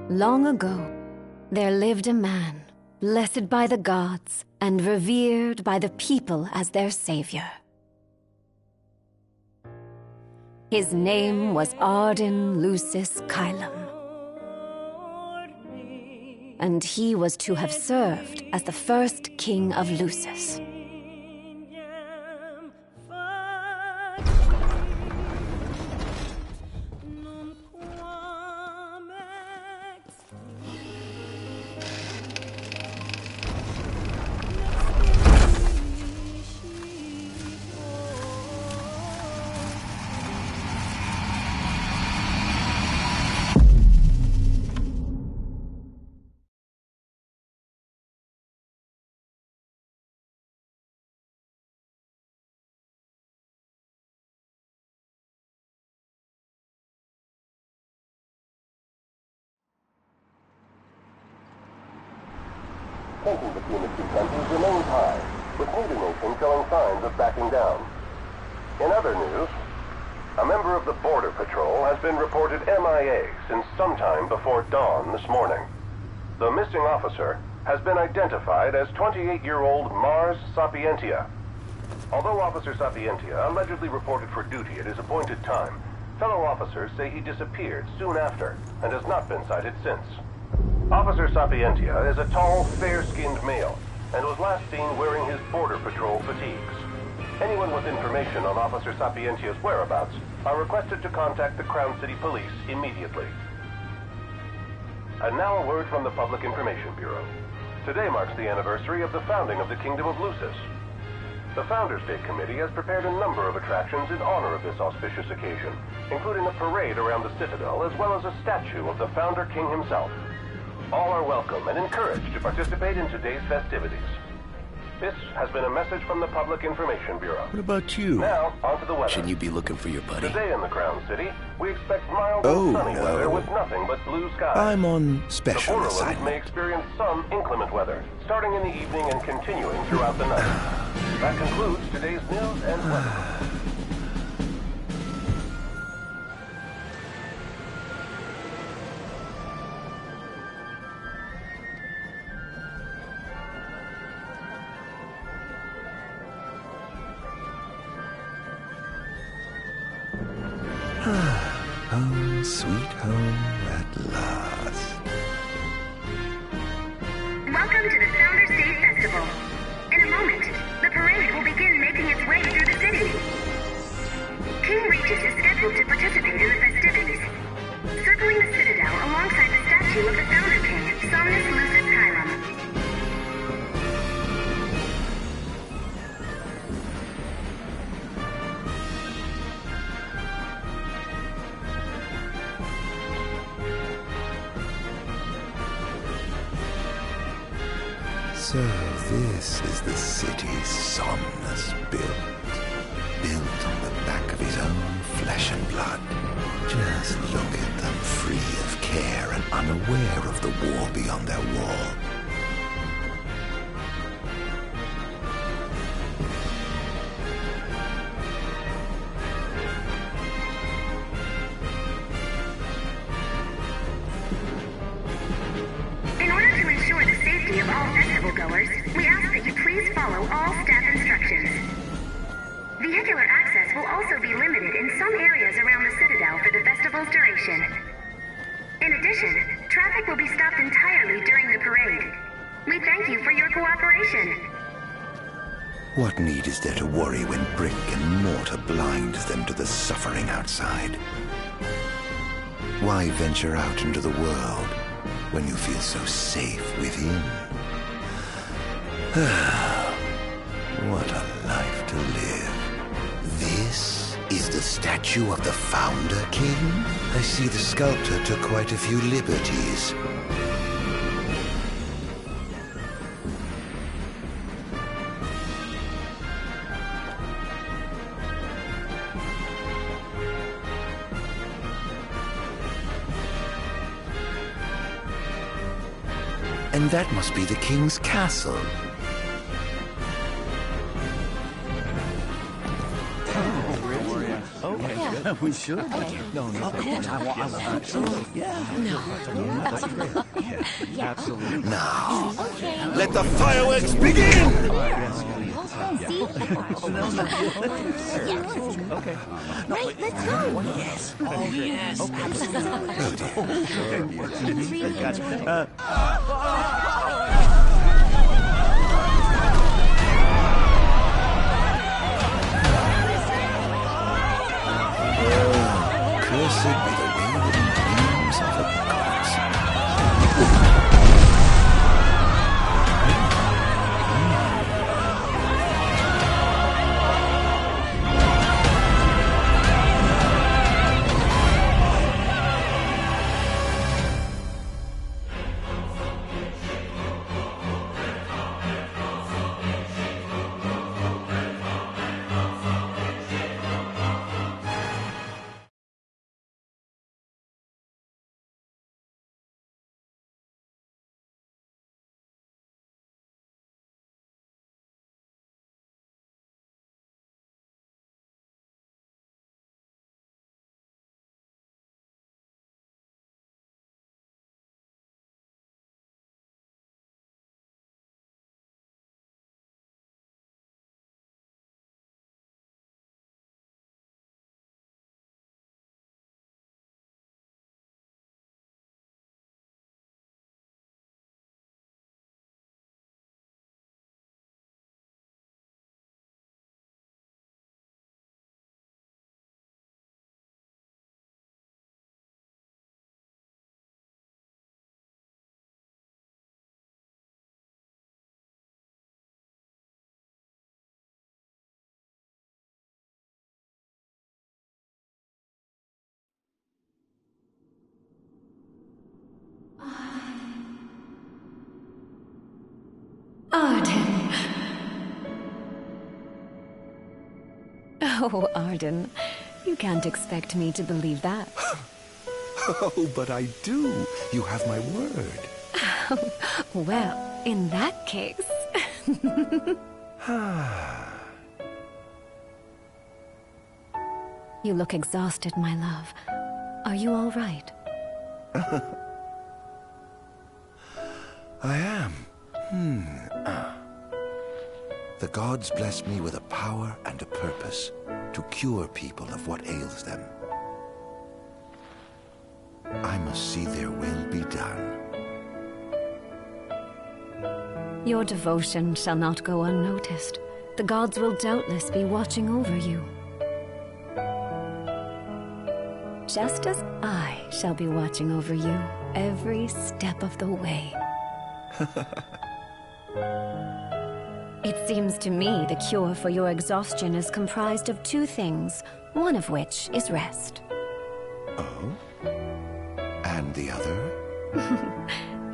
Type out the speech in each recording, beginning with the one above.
Long ago, there lived a man, blessed by the gods and revered by the people as their savior. His name was Ardyn Lucis Kylum, and he was to have served as the first king of Lucis. Tension between the two countries remains high, with neither nation showing signs of backing down. In other news, a member of the Border Patrol has been reported MIA since sometime before dawn this morning. The missing officer has been identified as 28-year-old Mars Sapientia. Although Officer Sapientia allegedly reported for duty at his appointed time, fellow officers say he disappeared soon after and has not been sighted since. Officer Sapientia is a tall, fair-skinned male and was last seen wearing his Border Patrol fatigues. Anyone with information on Officer Sapientia's whereabouts are requested to contact the Crown City Police immediately. And now a word from the Public Information Bureau. Today marks the anniversary of the founding of the Kingdom of Lucis. The Founders Day Committee has prepared a number of attractions in honor of this auspicious occasion, including a parade around the Citadel as well as a statue of the Founder King himself. All are welcome and encouraged to participate in today's festivities. This has been a message from the Public Information Bureau. What about you? Now, on to the weather. Shouldn't you be looking for your buddy? Today in the Crown City, we expect mild and sunny weather with nothing but blue skies. I'm on special the borderlands assignment. may experience some inclement weather, starting in the evening and continuing throughout the night. That concludes today's news and weather. Home, sweet home at last. Welcome to the Founders Day Festival. In a moment, the parade will begin making its way through the city. King Regis is scheduled to participate in the festivities, circling the Citadel alongside the statue of the Founder King, Somnus Lucis Kylum. So this is the city Somnus built on the back of his own flesh and blood. Just look at them, free of care and unaware of the war beyond their wall. In order to ensure the safety of all festival goers, we ask that you please follow all staff instructions. Vehicular access will also be limited in some areas around the Citadel for the festival's duration. In addition, traffic will be stopped entirely during the parade. We thank you for your cooperation. What need is there to worry when brick and mortar blinds them to the suffering outside? Why venture out into the world when you feel so safe within? What a life to live. This is the statue of the Founder King? I see the sculptor took quite a few liberties. And that must be the king's castle. We should. Okay. No, of course. I want absolutely. Yeah. No. Yeah. Absolutely. Now, let the fireworks begin! Okay. Right, let's go. Yes. Oh, yes. Cursed be the waving beams of the gods. Ardyn. Oh, Ardyn. You can't expect me to believe that. Oh, but I do. You have my word. Well, in that case... You look exhausted, my love. Are you all right? I am. The gods bless me with a power and a purpose to cure people of what ails them. I must see their will be done. Your devotion shall not go unnoticed. The gods will doubtless be watching over you. Just as I shall be watching over you every step of the way. It seems to me the cure for your exhaustion is comprised of two things, one of which is rest. Oh? And the other?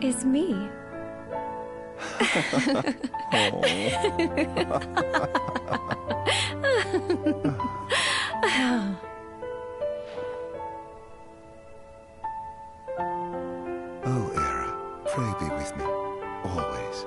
Is me. Oh, Era, pray be with me, always.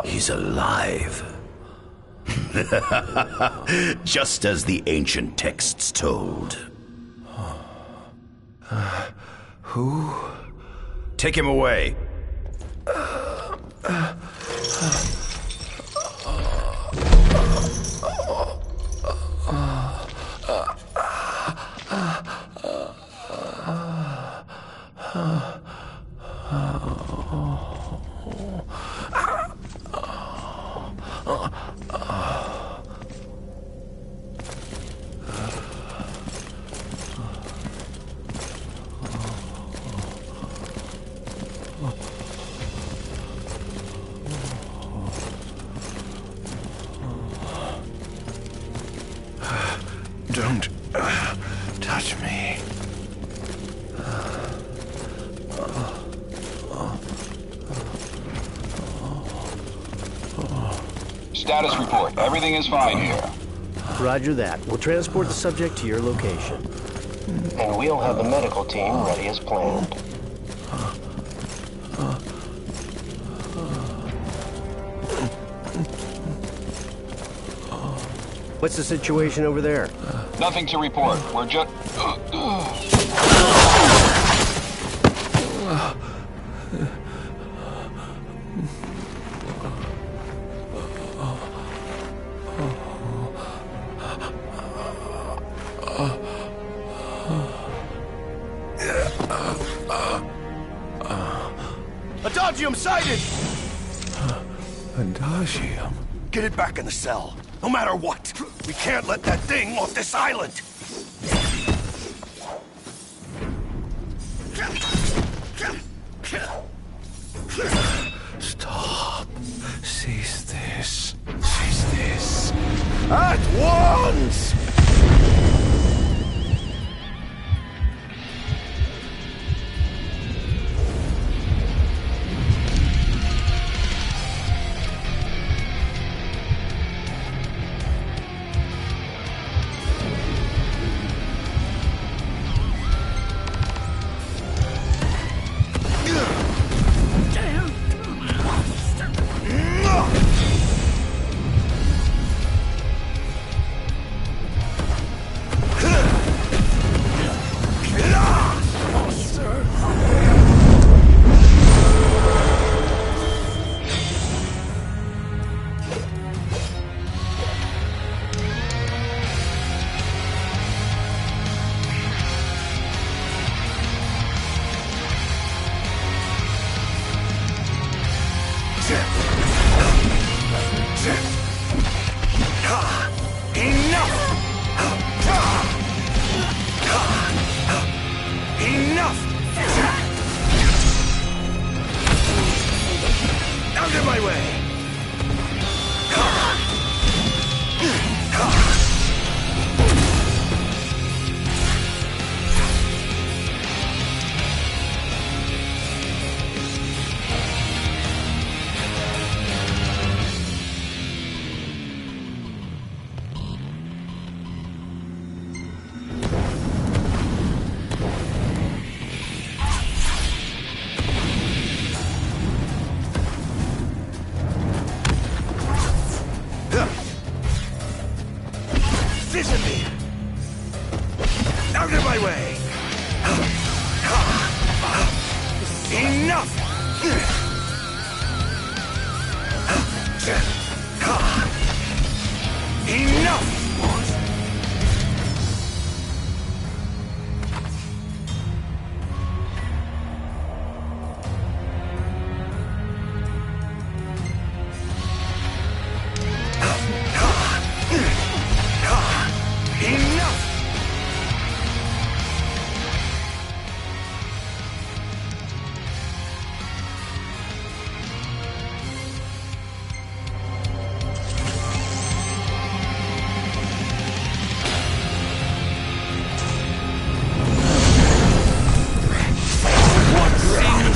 He's alive. Just as the ancient texts told. Who? Take him away. Status report. Everything is fine here. Roger that. We'll transport the subject to your location. And we'll have the medical team ready as planned. What's the situation over there? Nothing to report. We're just... Adagium sighted! Adagium? Get it back in the cell, no matter what. We can't let that thing off this island. Stop. Cease this. Cease this. At once! Out of my way! Disappear! Out of my way! Enough! Enough!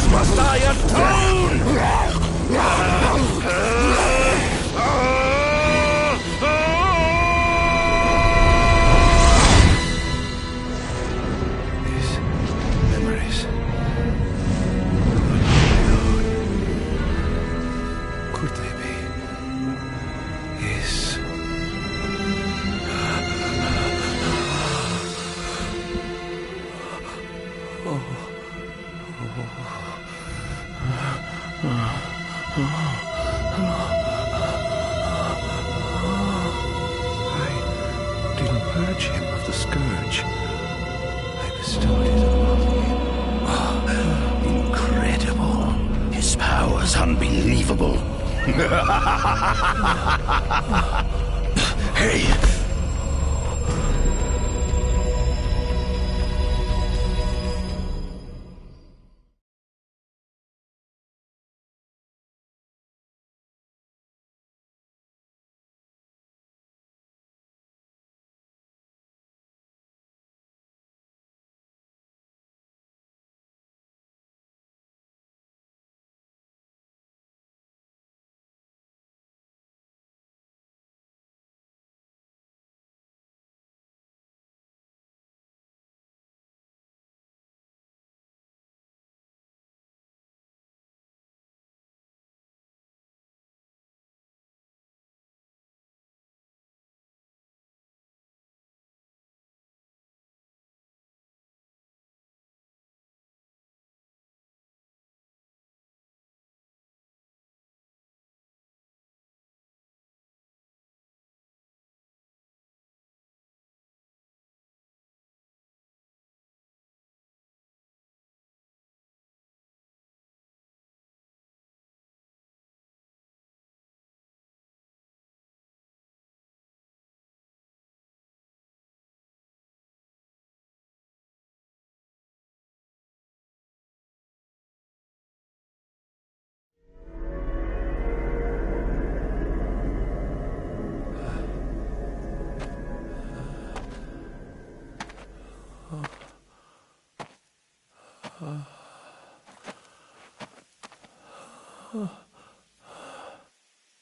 Must I atone? These memories. Could they be? Yes. I didn't purge him of the scourge. I bestowed it upon him. Ah, incredible. His powers unbelievable. Hey!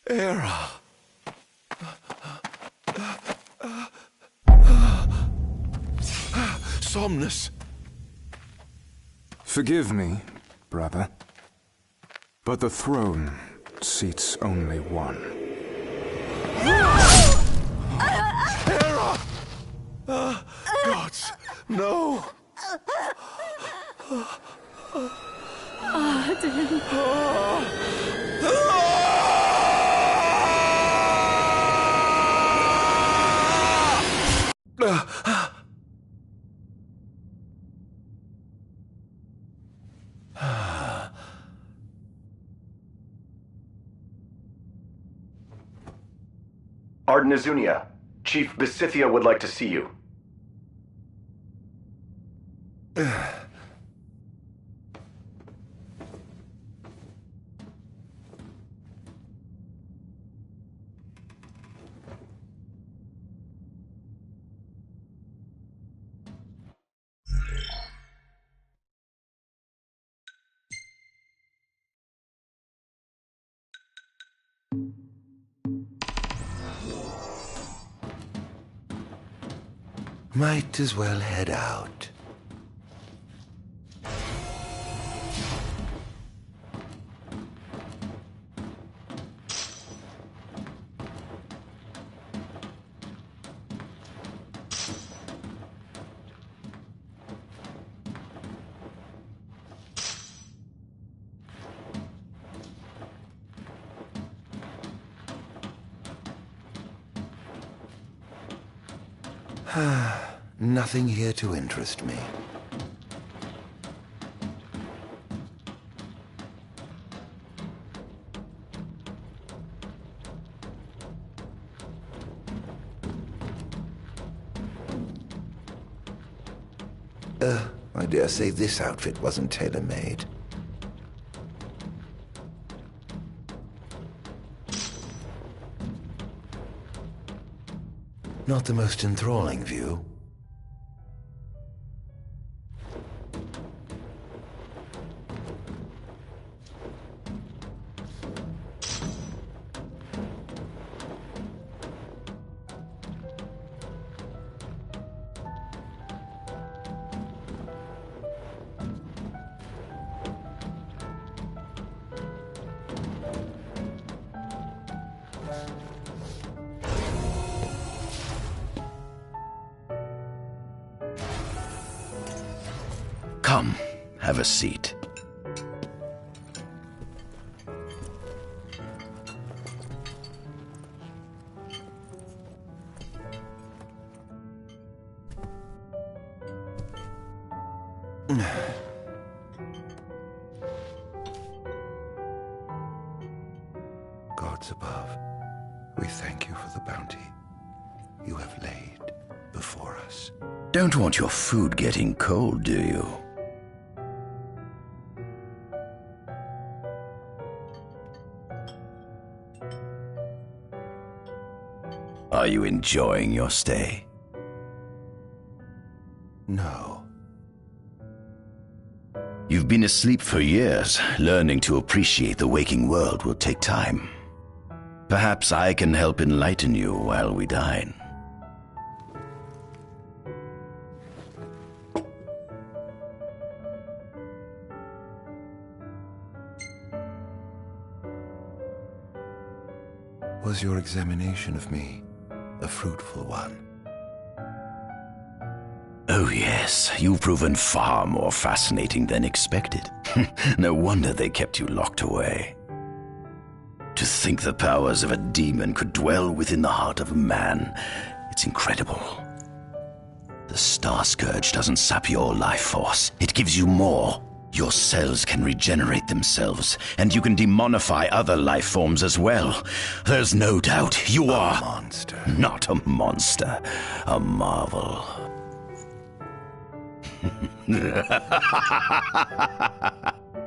Era! Somnus! Forgive me, brother, but the throne seats only one. Era! Gods, no! Ardyn. Ardyn Azunia, Chief Besithia would like to see you. Might as well head out. Nothing here to interest me. I dare say this outfit wasn't tailor-made. Not the most enthralling view. Come, have a seat. Gods above, we thank you for the bounty you have laid before us. Don't want your food getting cold, do you? Are you enjoying your stay? No. You've been asleep for years. Learning to appreciate the waking world will take time. Perhaps I can help enlighten you while we dine. Was your examination of me a fruitful one? Oh yes, you've proven far more fascinating than expected. No wonder they kept you locked away. To think the powers of a demon could dwell within the heart of a man, it's incredible. The Star Scourge doesn't sap your life force, it gives you more. Your cells can regenerate themselves, and you can demonify other life forms as well. There's no doubt you are... a monster. Not a monster, a marvel.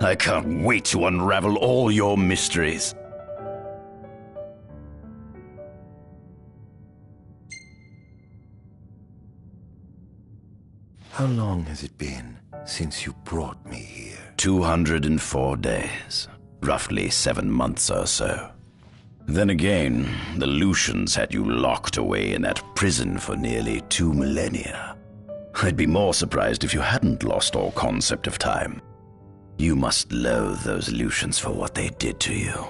I can't wait to unravel all your mysteries. How long has it been since you brought me here? 204 days. Roughly 7 months or so. Then again, the Lucians had you locked away in that prison for nearly 2 millennia. I'd be more surprised if you hadn't lost all concept of time. You must loathe those Lucians for what they did to you.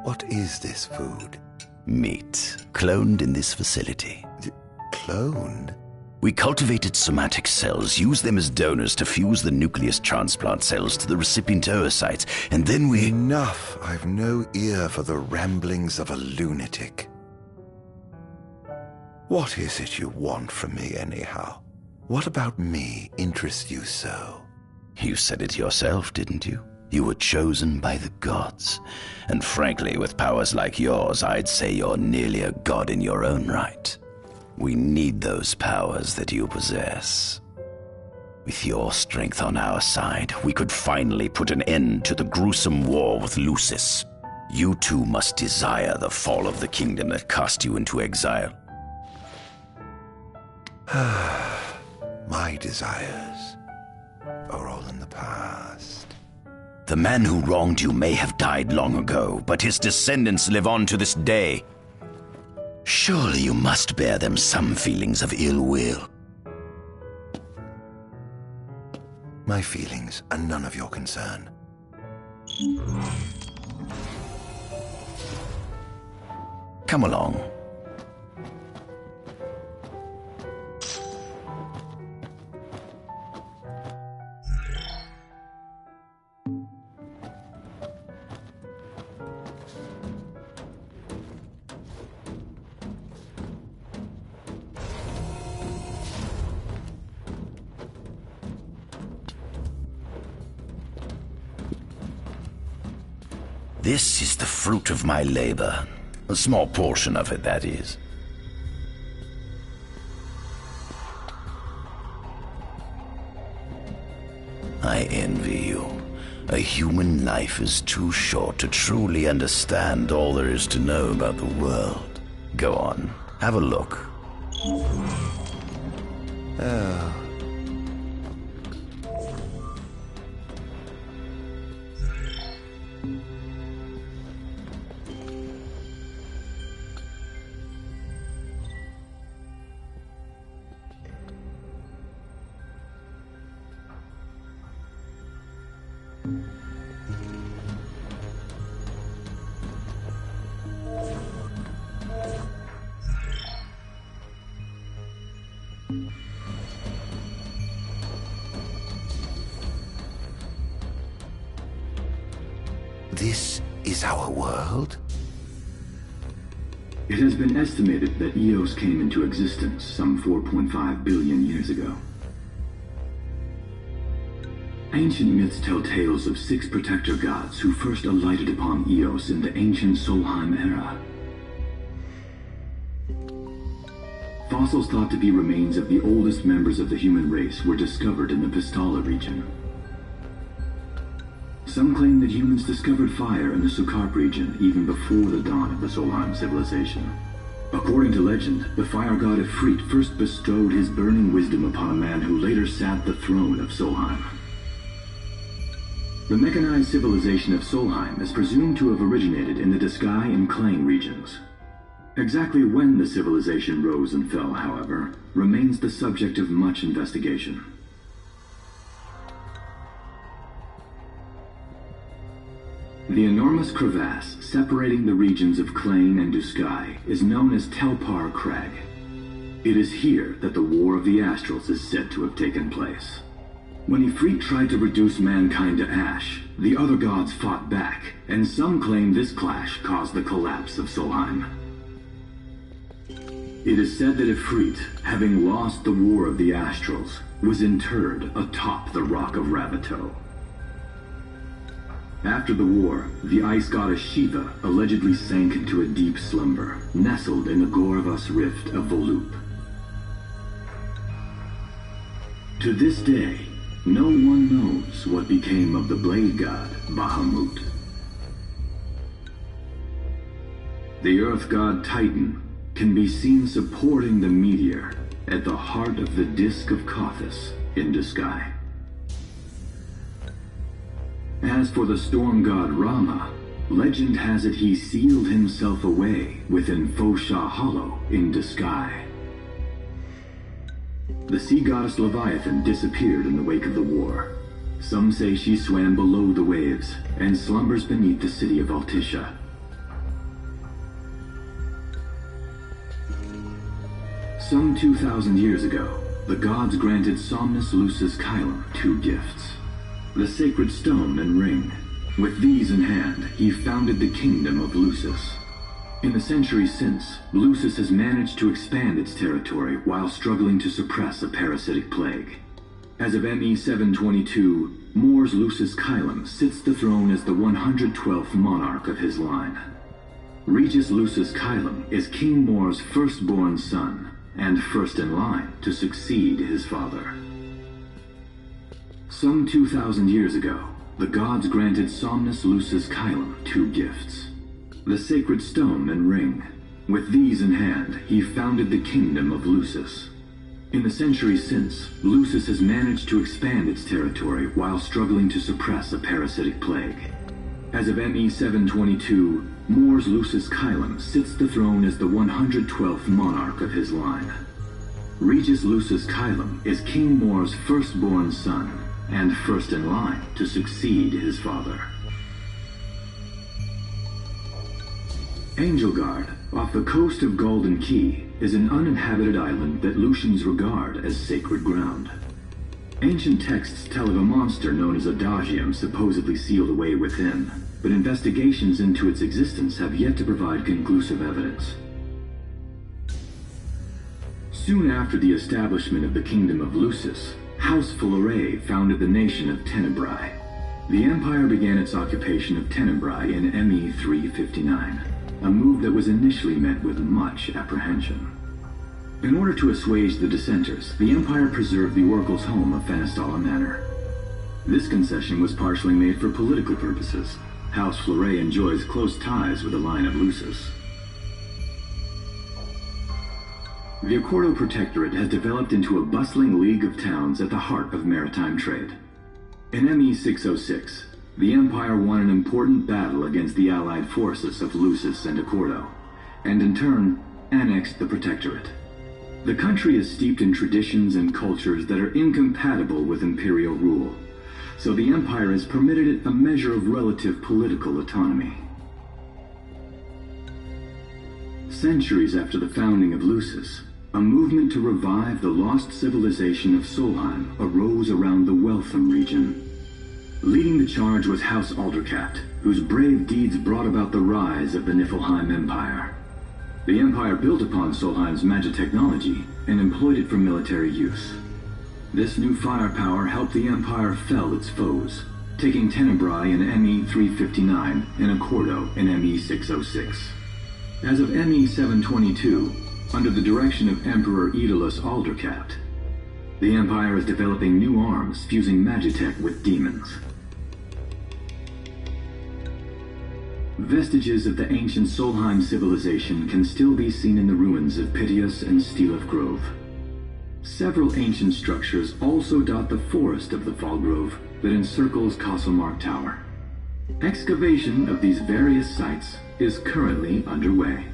What is this food? Meat, cloned in this facility. Cloned? We cultivated somatic cells, used them as donors to fuse the nucleus transplant cells to the recipient oocytes, and then we... Enough! I've no ear for the ramblings of a lunatic. What is it you want from me, anyhow? What about me interests you so? You said it yourself, didn't you? You were chosen by the gods. And frankly, with powers like yours, I'd say you're nearly a god in your own right. We need those powers that you possess. With your strength on our side, we could finally put an end to the gruesome war with Lucis. You too must desire the fall of the kingdom that cast you into exile. My desires are all in the past. The man who wronged you may have died long ago, but his descendants live on to this day. Surely you must bear them some feelings of ill will. My feelings are none of your concern. Come along. This is the fruit of my labor. A small portion of it, that is. I envy you. A human life is too short to truly understand all there is to know about the world. Go on, have a look. Oh. This is our world? It has been estimated that Eos came into existence some 4.5 billion years ago. Ancient myths tell tales of 6 protector gods who first alighted upon Eos in the ancient Solheim era. Fossils thought to be remains of the oldest members of the human race were discovered in the Vistala region. Some claim that humans discovered fire in the Sukarp region even before the dawn of the Solheim civilization. According to legend, the fire god Ifrit first bestowed his burning wisdom upon a man who later sat the throne of Solheim. The mechanized civilization of Solheim is presumed to have originated in the Disgai and Klang regions. Exactly when the civilization rose and fell, however, remains the subject of much investigation. The enormous crevasse separating the regions of Klang and Disgai is known as Telpar Crag. It is here that the War of the Astrals is said to have taken place. When Ifrit tried to reduce mankind to ash, the other gods fought back, and some claim this clash caused the collapse of Solheim. It is said that Ifrit, having lost the War of the Astrals, was interred atop the Rock of Ravito. After the war, the ice goddess Shiva allegedly sank into a deep slumber, nestled in the Goravas rift of Volúp. To this day, no one knows what became of the blade god, Bahamut. The earth god Titan can be seen supporting the meteor at the heart of the disk of Kothis in Duskai. As for the storm god Rama, legend has it he sealed himself away within Fosha Hollow in Duskai. The sea goddess Leviathan disappeared in the wake of the war. Some say she swam below the waves and slumbers beneath the city of Altisha. Some 2,000 years ago, the gods granted Somnus Lucis Caelum 2 gifts: the sacred stone and ring. With these in hand, he founded the kingdom of Lucis. In the centuries since, Lucis has managed to expand its territory while struggling to suppress a parasitic plague. As of ME 722, Mors Lucis Caelum sits the throne as the 112th monarch of his line. Regis Lucis Caelum is King Mor's firstborn son, and first in line to succeed his father. Some 2,000 years ago, the gods granted Somnus Lucis Caelum 2 gifts: the sacred stone and ring. With these in hand, he founded the kingdom of Lucis. In the centuries since, Lucis has managed to expand its territory while struggling to suppress a parasitic plague. As of ME 722, Mors Lucis Caelum sits the throne as the 112th monarch of his line. Regis Lucis Caelum is King Mor's firstborn son, and first in line to succeed his father. Angelgard, off the coast of Golden Key, is an uninhabited island that Lucians regard as sacred ground. Ancient texts tell of a monster known as Adagium supposedly sealed away within, but investigations into its existence have yet to provide conclusive evidence. Soon after the establishment of the Kingdom of Lucis, House Fulare founded the nation of Tenebrae. The Empire began its occupation of Tenebrae in ME 359, a move that was initially met with much apprehension. In order to assuage the dissenters, the Empire preserved the Oracle's home of Fenestala Manor. This concession was partially made for political purposes. House Fulare enjoys close ties with the line of Lucis. The Accordo Protectorate has developed into a bustling league of towns at the heart of maritime trade. In ME 606, the Empire won an important battle against the allied forces of Lucis and Accordo, and in turn, annexed the Protectorate. The country is steeped in traditions and cultures that are incompatible with imperial rule, so the Empire has permitted it a measure of relative political autonomy. Centuries after the founding of Lucis, a movement to revive the lost civilization of Solheim arose around the Weltham region. Leading the charge was House Aldercat, whose brave deeds brought about the rise of the Niflheim Empire. The Empire built upon Solheim's magic technology and employed it for military use. This new firepower helped the Empire fell its foes, taking Tenebrae in ME 359 and Accordo in ME 606. As of ME 722, under the direction of Emperor Aedalus Aldercat, the Empire is developing new arms fusing magitech with demons. Vestiges of the ancient Solheim civilization can still be seen in the ruins of Piteous and Steeleth Grove. Several ancient structures also dot the forest of the Fall Grove that encircles Castlemark Tower. Excavation of these various sites is currently underway.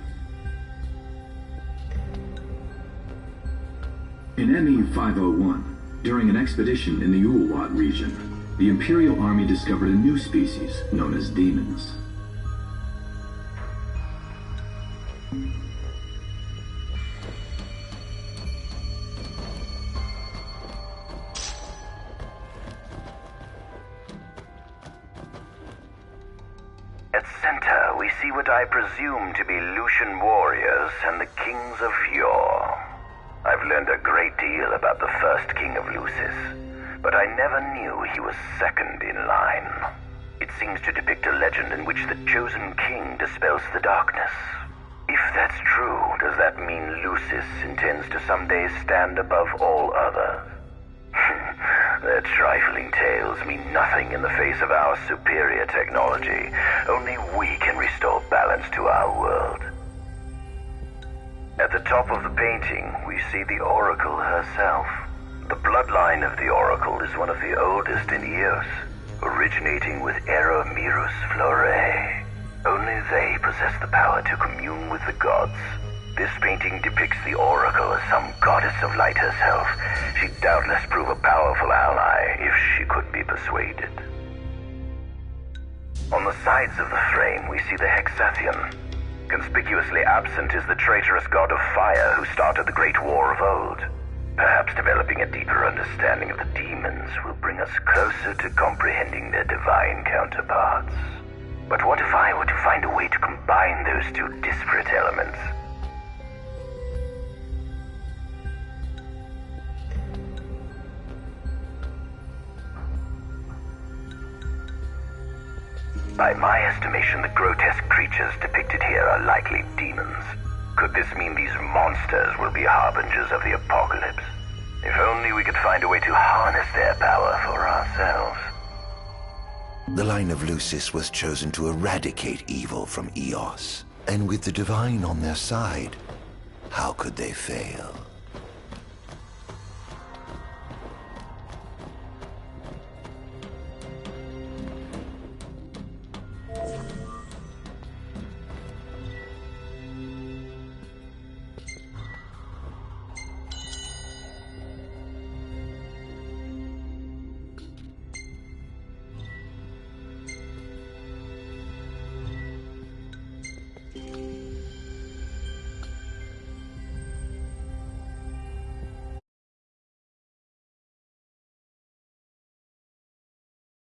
In ME 501, during an expedition in the Ulwat region, the Imperial Army discovered a new species known as demons. At center, we see what I presume to be Lucian warriors and the kings of yore. I've learned a great deal about the first king of Lucis, but I never knew he was second in line. It seems to depict a legend in which the chosen king dispels the darkness. If that's true, does that mean Lucis intends to someday stand above all others? Their trifling tales mean nothing in the face of our superior technology. Only we can restore balance to our world. At the top of the painting, we see the Oracle herself. The bloodline of the Oracle is one of the oldest in Eos, originating with Eromirus Flore. Only they possess the power to commune with the gods. This painting depicts the Oracle as some goddess of light herself. She'd doubtless prove a powerful ally if she could be persuaded. On the sides of the frame, we see the Hexathian. Conspicuously absent is the traitorous god of fire who started the Great War of old. Perhaps developing a deeper understanding of the demons will bring us closer to comprehending their divine counterparts. But what if I were to find a way to combine those two disparate elements? By my estimation, the grotesque creatures depicted here are likely demons. Could this mean these monsters will be harbingers of the apocalypse? If only we could find a way to harness their power for ourselves. The line of Lucis was chosen to eradicate evil from Eos. And with the divine on their side, how could they fail?